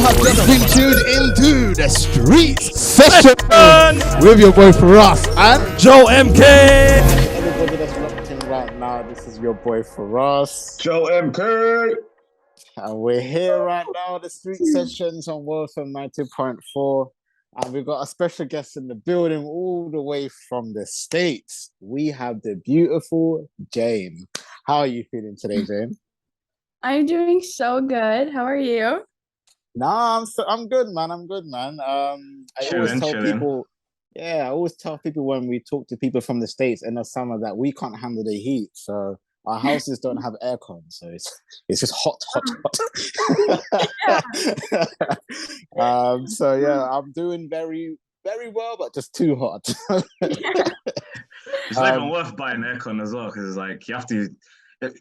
have just been tuned into the streets session with your boy Firahs and Joe MK. everybody that's locked in right now. This is your boy Firahs, Joe MK. and we're here right now. The street sessions on World FM 90.4, and we've got a special guest in the building, all the way from the States. We have the beautiful Jane. How are you feeling today, Jane? I'm doing so good. How are you? Nah, I'm good, man. I'm good, man. I always tell people, I always tell people when we talk to people from the States in the summer that we can't handle the heat. So our houses don't have aircon, so it's just hot. So yeah, I'm doing very, very well, but just too hot. It's not even worth buying aircon as well, because it's like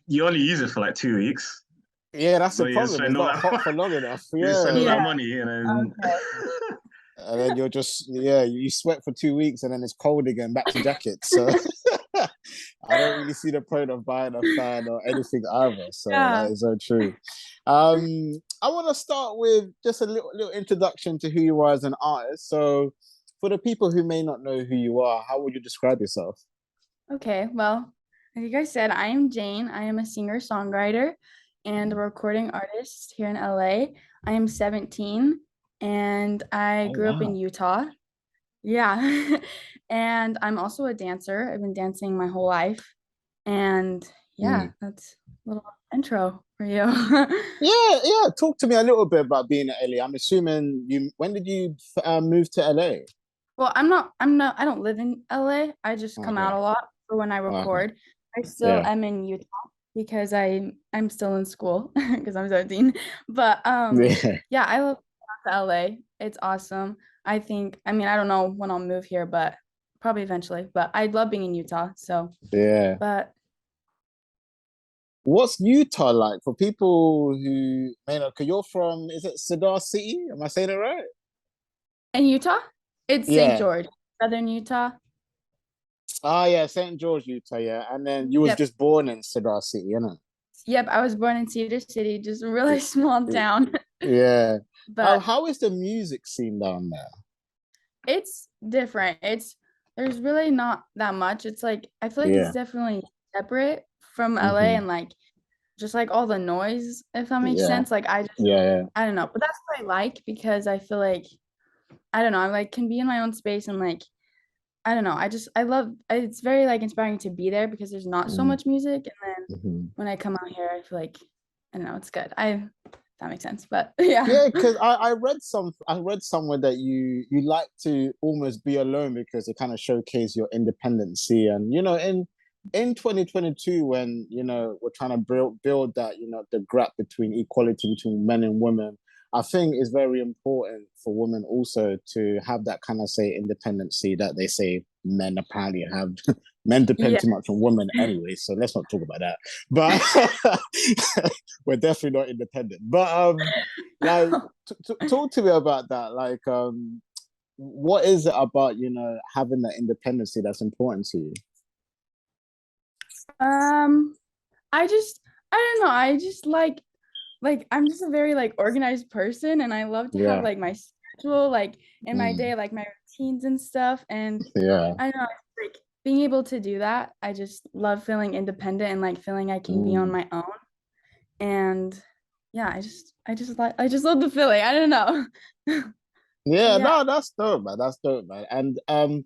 you only use it for like 2 weeks. Yeah, that's So the you problem. spend It's all not hot for long enough. You Yeah. spend all that money, and then And then you're just you sweat for 2 weeks and then it's cold again, back to jackets. So I don't really see the point of buying a fan or anything either. So that is so true. I want to start with just a little introduction to who you are as an artist. So for the people who may not know who you are, how would you describe yourself? Okay, well, like I said, I am Jane. I am a singer-songwriter and a recording artist here in LA. I am 17 and I grew up in Utah. Yeah. And I'm also a dancer. I've been dancing my whole life. And that's a little intro for you. Yeah. Talk to me a little bit about being at LA. I'm assuming when did you move to LA? Well, I don't live in LA. I just come out a lot for when I record. I still am in Utah because I'm still in school because I'm 17. But I love LA. It's awesome. I don't know when I'll move here, but probably eventually. But I love being in Utah. So but what's Utah like for people who may not? Because you're from, is it Cedar City? Am I saying it right? in Utah? It's St. George, Southern Utah. Oh yeah, St. George, Utah, yeah. And then you was just born in Cedar City, innit? Yep, I was born in Cedar City, just a really small town. Yeah. But how is the music scene down there? It's different. There's really not that much. It's like I feel like it's definitely separate from LA and like just like all the noise, if that makes sense. Like I don't know, but that's what I like because I feel like I don't know, I like can be in my own space and like I don't know. I love it's very like inspiring to be there because there's not so much music. And then when I come out here, I feel like I don't know, it's good. That makes sense. But yeah. Yeah, because I read somewhere that you like to almost be alone because it kind of showcase your independency. And in 2022, when we're trying to build that, the gap between equality between men and women, I think it's very important for women also to have that kind of independency that they say men apparently have. Men depend too much on women anyway, so let's not talk about that. But we're definitely not independent. But like, talk to me about that. Like, what is it about having that independency that's important to you? I don't know. I just like I'm just a very like organized person and I love to have like my schedule like in my day, like my routines and stuff. And I don't know, like being able to do that. I just love feeling independent and like feeling I can be on my own. And I just love the feeling. I don't know. No, that's dope, man. That's dope, man. And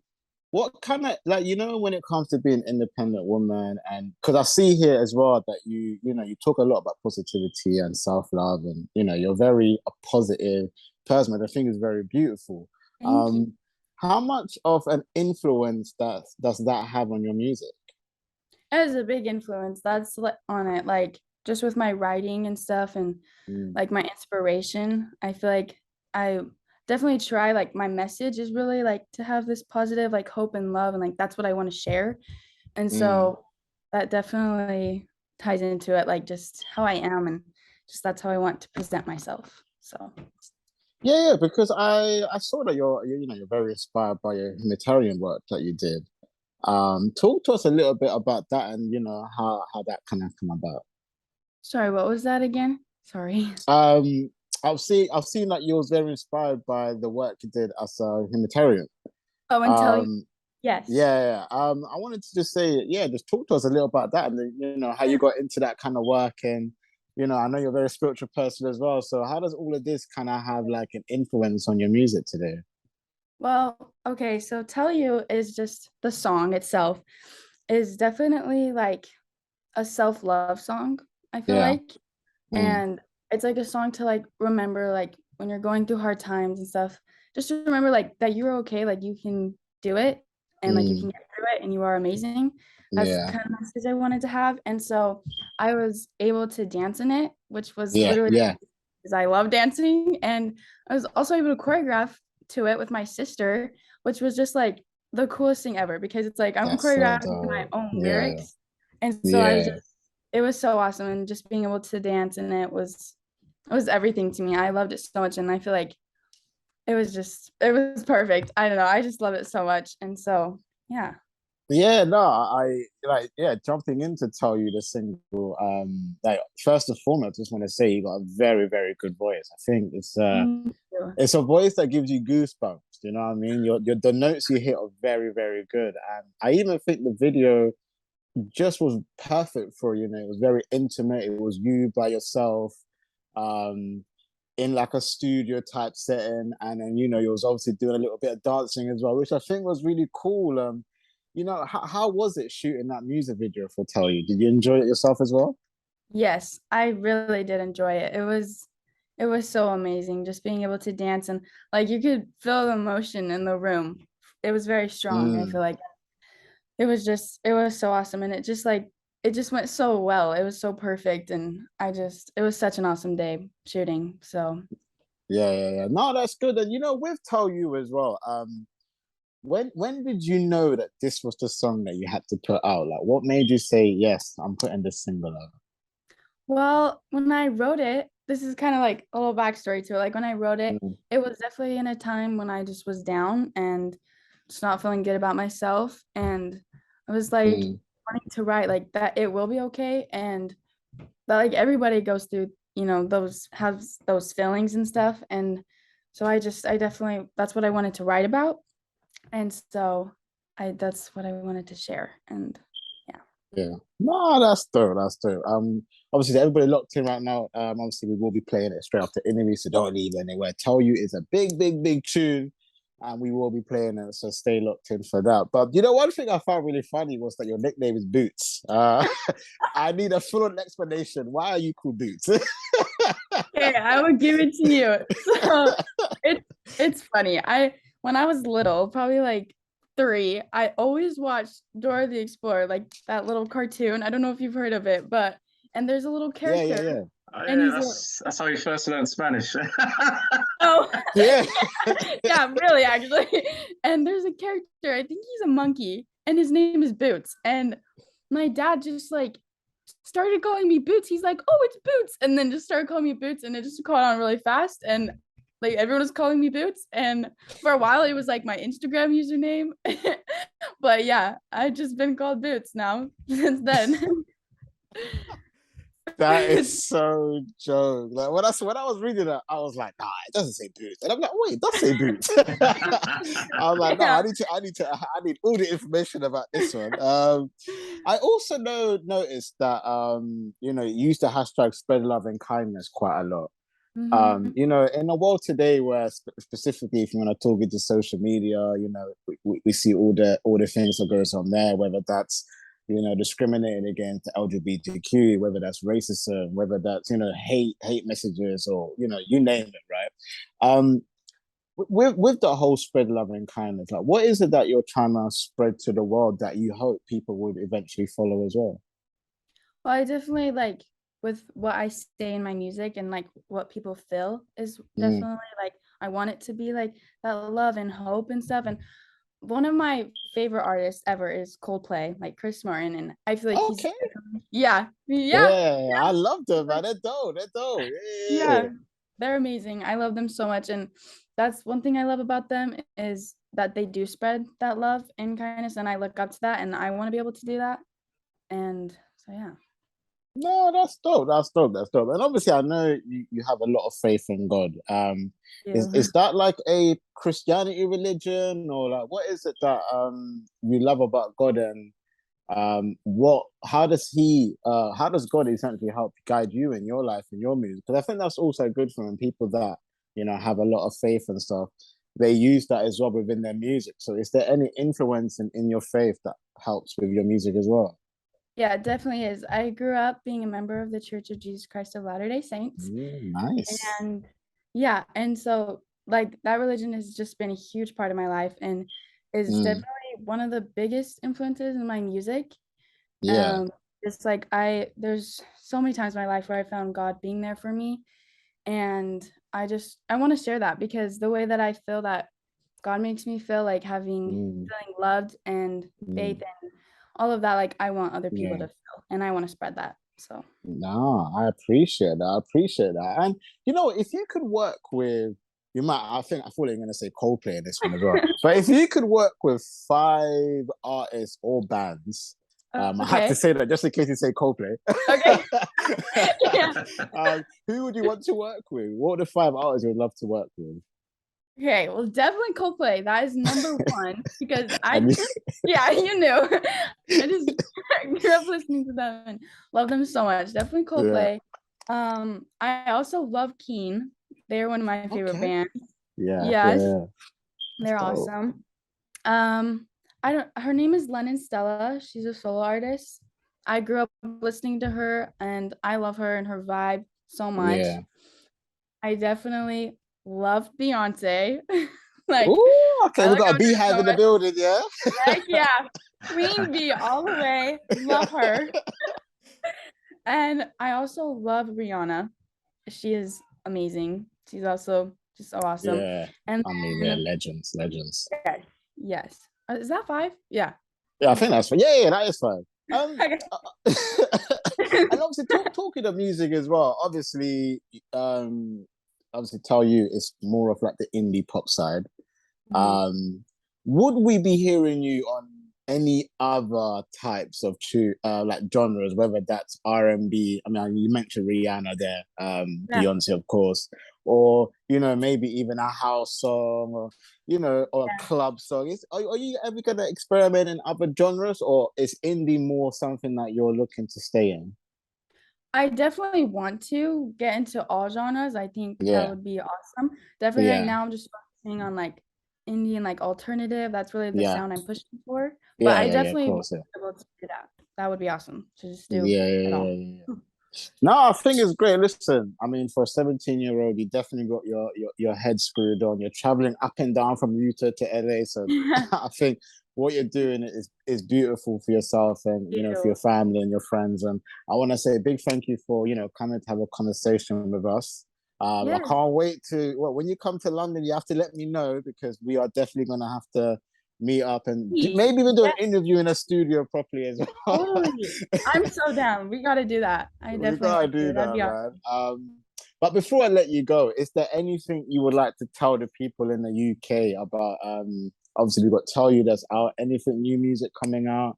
what kind of like when it comes to being an independent woman, and because I see here as well that you talk a lot about positivity and self-love, and you're very a positive person, and I think is very beautiful. Thank you. How much of an influence does that have on your music? It has a big influence. That's on it, like just with my writing and stuff, and like my inspiration. I feel like I definitely try, like my message is really like to have this positive like hope and love, and like that's what I want to share. And so that definitely ties into it, like just how I am and just that's how I want to present myself. So because I saw that you're very inspired by your humanitarian work that you did. Talk to us a little bit about that and how that kind of come about. Sorry, what was that again? Sorry. I've seen that you was very inspired by the work you did as a humanitarian. Oh, and tell you, Um, yes. yeah, I wanted to just say, yeah, just talk to us a little about that, and you know how you Yeah. got into that kind of work, and you know, I know you're a very spiritual person as well. So how does all of this kind of have like an influence on your music today? Well, okay, so Tell You is just the song itself is definitely like a self-love song, I feel Yeah. like. Mm, And it's like a song to like remember like when you're going through hard times and stuff, just to remember like that you're okay, like you can do it and like you mm, can get through it and you are amazing. That's yeah. kind of the message I wanted to have. And so I was able to dance in it, which was Yeah. literally Yeah. because I love dancing. And I was also able to choreograph to it with my sister, which was just like the coolest thing ever because it's like I'm That's so choreographing to my dope. own Yeah. lyrics. And so I Yeah. just it was so awesome and just being able to dance and it was everything to me. I loved it so much and I feel like it was perfect. I don't know. I just love it so much. And so yeah. Yeah, no, I like yeah, jumping in to tell you the single, like first and foremost, I just want to say you got a very, very good voice. I think Thank you. it's a voice that gives you goosebumps, you know what I mean? Your the notes you hit are very, very good. And I even think the video just was perfect for you know, it was very intimate, it was you by yourself, um, in like a studio type setting, and then you know, you was obviously doing a little bit of dancing as well, which I think was really cool. You know, how was it shooting that music video for Tell You? Did you enjoy it yourself as well? Yes, I really did enjoy it. It was so amazing just being able to dance and like you could feel the emotion in the room. It was very strong. I Mm, feel like it was so awesome and it just went so well. It was so perfect and it was such an awesome day shooting. So yeah, yeah, yeah. No, that's good. And you know, with Tell You as well, when did you know that this was the song that you had to put out? Like, what made you say, yes, I'm putting this single out? well, when I wrote it, this is kind of like a little backstory to it. Like when I wrote it, Mm, it was definitely in a time when I just was down and just not feeling good about myself. And I was like mm, wanting to write like that it will be okay and that like everybody goes through, you know, those has those feelings and stuff. And so I definitely that's what I wanted to write about. And so I that's what I wanted to share. And yeah. yeah. No, that's dope. That's dope. Obviously, everybody locked in right now. Obviously, we will be playing it straight after interview, so don't leave anywhere. Tell You is a big, big, big tune, and we will be playing it, so stay locked in for that. But you know, one thing I found really funny was that your nickname is Boots. I need a full-on explanation. Why are you called Boots? Okay, I will give it to you. So it it's funny. I when I was little, probably like 3, I always watched Dora the Explorer, like that little cartoon. I don't know if you've heard of it, but and there's a little Yeah, yeah, character yeah, Oh and yeah, he's a that's how you first learned Spanish. oh yeah. yeah, really actually. And there's a character, I think he's a monkey, and his name is Boots. And my dad just like started calling me Boots. He's like, "Oh, it's Boots," and then just started calling me Boots, and it just caught on really fast. And like everyone was calling me Boots, and for a while it was like my Instagram username. But yeah, I've just been called Boots now since then. That is so joke. Like when I was reading it, I was like, nah, it doesn't say boots. And I'm like, wait, it does say boots. I was like, no, Yeah. I need all the information about this one. I also noticed that you know, you use the hashtag spread love and kindness quite a lot. Mhm. You know, in a world today where specifically if you want to talk into social media, you know, we see all the things that goes on there, whether that's you know discriminating against LGBTQ, whether that's racism, whether that's you know hate messages, or you know you name it, right? Um, with the whole spread love and kindness, like what is it that you're trying to spread to the world that you hope people would eventually follow as well? Well, I definitely like with what I say in my music and like what people feel is Mm. definitely like I want it to be like that love and hope and stuff. And one of my favorite artists ever is Coldplay, like Chris Martin, and I feel like he's Okay. yeah, yeah, Yeah, I love them, yeah, man. They're dope. They're dope. Yeah. yeah, they're amazing. I love them so much, and that's one thing I love about them is that they do spread that love and kindness, and I look up to that, and I want to be able to do that. And so yeah. No, that's dope. That's dope. That's dope. And obviously, I know you have a lot of faith in God. Is Yeah. that like a Christianity religion, or like what is it that you love about God, and what how does God essentially help guide you in your life and your music? Because I think that's also good for when people that have a lot of faith and stuff, they use that as well within their music. So is there any influence in your faith that helps with your music as well? Yeah, it definitely is. I grew up being a member of the Church of Jesus Christ of Latter-day Saints. Nice. And yeah, and so like that religion has just been a huge part of my life and is Mm, definitely one of the biggest influences in my music. yeah. Um, it's like there's so many times in my life where I found God being there for me, and I want to share that because the way that I feel that God makes me feel like Mm, feeling loved and faith mm, and all of that, like I want other people yeah. to feel, and I want to spread that. So No, I appreciate that. I appreciate that. And if you could work with, I thought you were going to say Coldplay in this one as well. But if you could work with five artists or bands, I had to okay, say that just in case you say Coldplay. okay, yeah. Who would you want to work with? What are the five artists you would love to work with? Okay, well, definitely Coldplay. That is number one because And yeah, you knew. I just grew up listening to them and love them so much. Definitely yeah. Coldplay. I also love Keen. They're one of my favorite Okay. bands. Yeah. Yes, Yeah. That's they're dope. awesome. I don't. Her name is Lennon Stella. She's a solo artist. I grew up listening to her, and I love her and her vibe so much. Yeah. I definitely love Beyonce. Like, Ooh, okay. I We look got a up to her beehive so in the much. building, yeah. Heck yeah. Queen bee all the way. Love her. And I also love Rihanna. She is amazing. She's also just so awesome. Yeah. And I mean, yeah, then, legends, legends. okay, yes. Is that five? Yeah. Yeah, I That's think five. that's fine. Yeah, yeah, that is fine. Okay. Uh, and obviously talking of music as well. Obviously, tell you it's more of like the indie pop side. Mhm. Um, would we be hearing you on any other types of like genres, whether that's R&B? I mean, you mentioned Rihanna there, Yeah. Beyonce, of course, or maybe even a house song, or or a Yeah. club song. Are you ever gonna experiment in other genres, or is indie more something that you're looking to stay in? I definitely want to get into all genres. I think that Yeah, would be awesome. Definitely right yeah, now I'm just focusing on like indie and like alternative. That's really the yeah, sound I'm pushing for. But yeah, I yeah, yeah. Of definitely want course, yeah, to be able to do that. That would be awesome to just do yeah, yeah, it yeah, all. yeah, yeah. No, I think it's great. Listen, I mean, for a 17-year-old, you definitely got your head screwed on. You're traveling up and down from Utah to LA. So I think what you're doing is beautiful for yourself and for You. your family and your friends. And I want to say a big thank you for coming to have a conversation with us. I Yes. can't wait to when you come to London, you have to let me know because we are definitely gonna have to meet up and maybe even do an Yes, interview in a studio properly as well. totally. I'm so down. We gotta do that. I We definitely gotta want to. do That'd that, be awesome. man. But before I let you go, is there anything you would like to tell the people in the UK about? Obviously we got Tell You that's out. Anything new music coming out?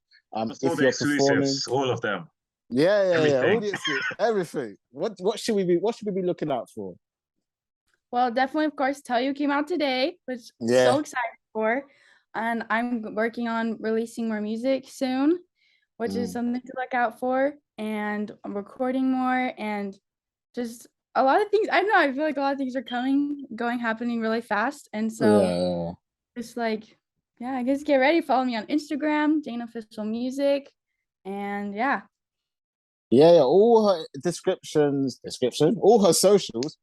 Just all If the you're performing, exclusives, all of them, yeah, yeah, yeah. everything. Audience, everything. What should we be looking out for? Well, definitely, of course, Tell You came out today, which so Yeah. excited for. And I'm working on releasing more music soon, which is Mm. something to look out for. And I'm recording more and just a lot of things. I don't know, I feel like a lot of things are happening really fast. And so Yeah. just like, yeah, I guess get ready. Follow me on Instagram, Jane Official Music. And yeah. Yeah, yeah, all her all her socials,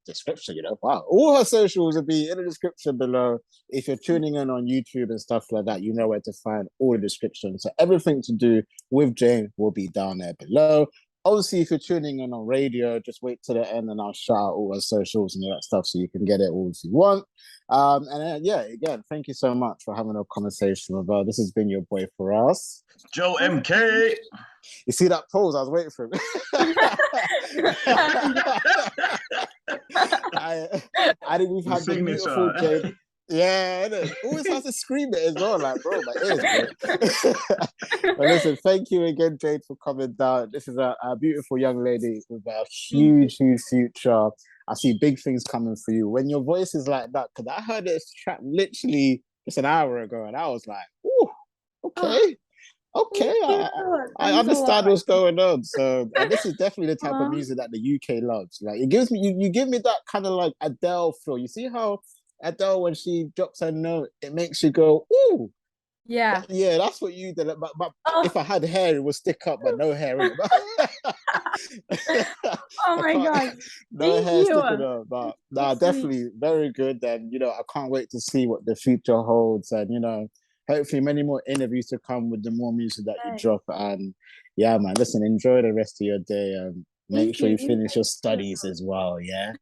wow. All her socials will be in the description below. If you're tuning in on YouTube and stuff like that, you know where to find all the descriptions. So everything to do with Jane will be down there below. Obviously, if you're tuning in on radio, just wait to the end and I'll shout out all her socials and all that stuff so you can get it all if you want. Yeah, again, thank you so much for having a conversation with her. This has been your boy Firahs. Joe MK. You see that pose? I was waiting for him. I think we've The had the beautiful signature. Yeah, it always has to scream it as well, like, bro, my ears, bro. But listen, thank you again, Jade, for coming down. This is a beautiful young lady with a huge future. I see big things coming for you. When your voice is like that, because I heard this track literally just an hour ago, and I was like, ooh, okay. Okay, I understand what's going on. So this is definitely the type of music that the UK loves. Like it gives me you give me that kind of like Adele feel. You see how Adele, when she drops her note, it makes you go, ooh. Yeah. Yeah, that's what you did. But if I had hair, it would stick up, but no hair in it. Oh my God. No hair sticking up. But nah, definitely very good. And I can't wait to see what the future holds. And hopefully many more interviews to come with the more music that you drop. And yeah, man, listen, enjoy the rest of your day and make sure you finish your studies as well. Yeah.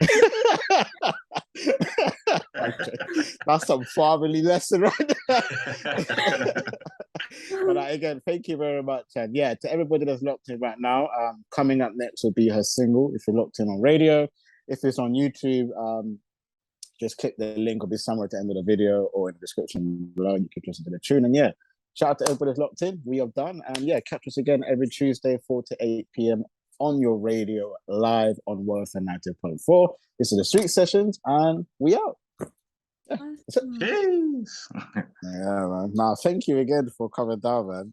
Okay. That's some fatherly lesson right there. But again, thank you very much. And yeah, to everybody that's locked in right now, coming up next will be her single, if you're locked in on radio. If it's on YouTube, just click the link. It'll be somewhere at the end of the video or in the description below. You can listen to the tune. And yeah, shout out to everybody that's locked in. We are done. And yeah, catch us again every Tuesday, 4 to 8 p.m. on your radio, live on Worth and 90.4. This is the Street Sessions, and we out. Yeah, Peace. Yeah, man. Now, thank you again for coming down, man.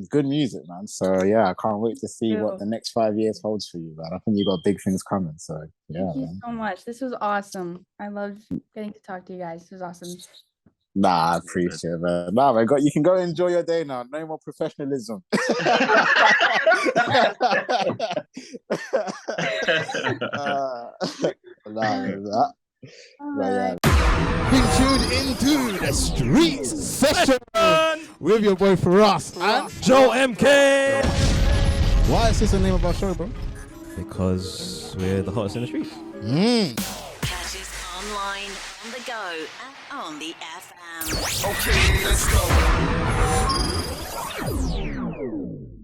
Good music, man. So yeah, I can't wait to see what the next 5 years holds for you, man. I think you got big things coming. So yeah, thank you so much. This was awesome. I loved getting to talk to you guys. This was awesome. Nah, I appreciate it, man. Nah, man, you can go enjoy your day now. No more professionalism. Been tuned into the Street Session with your boy Firahs and Joe MK. Why is this the name of our show, bro? Because we're the hottest in the streets. Catch us online, on the go, and on the FM. Okay, let's go.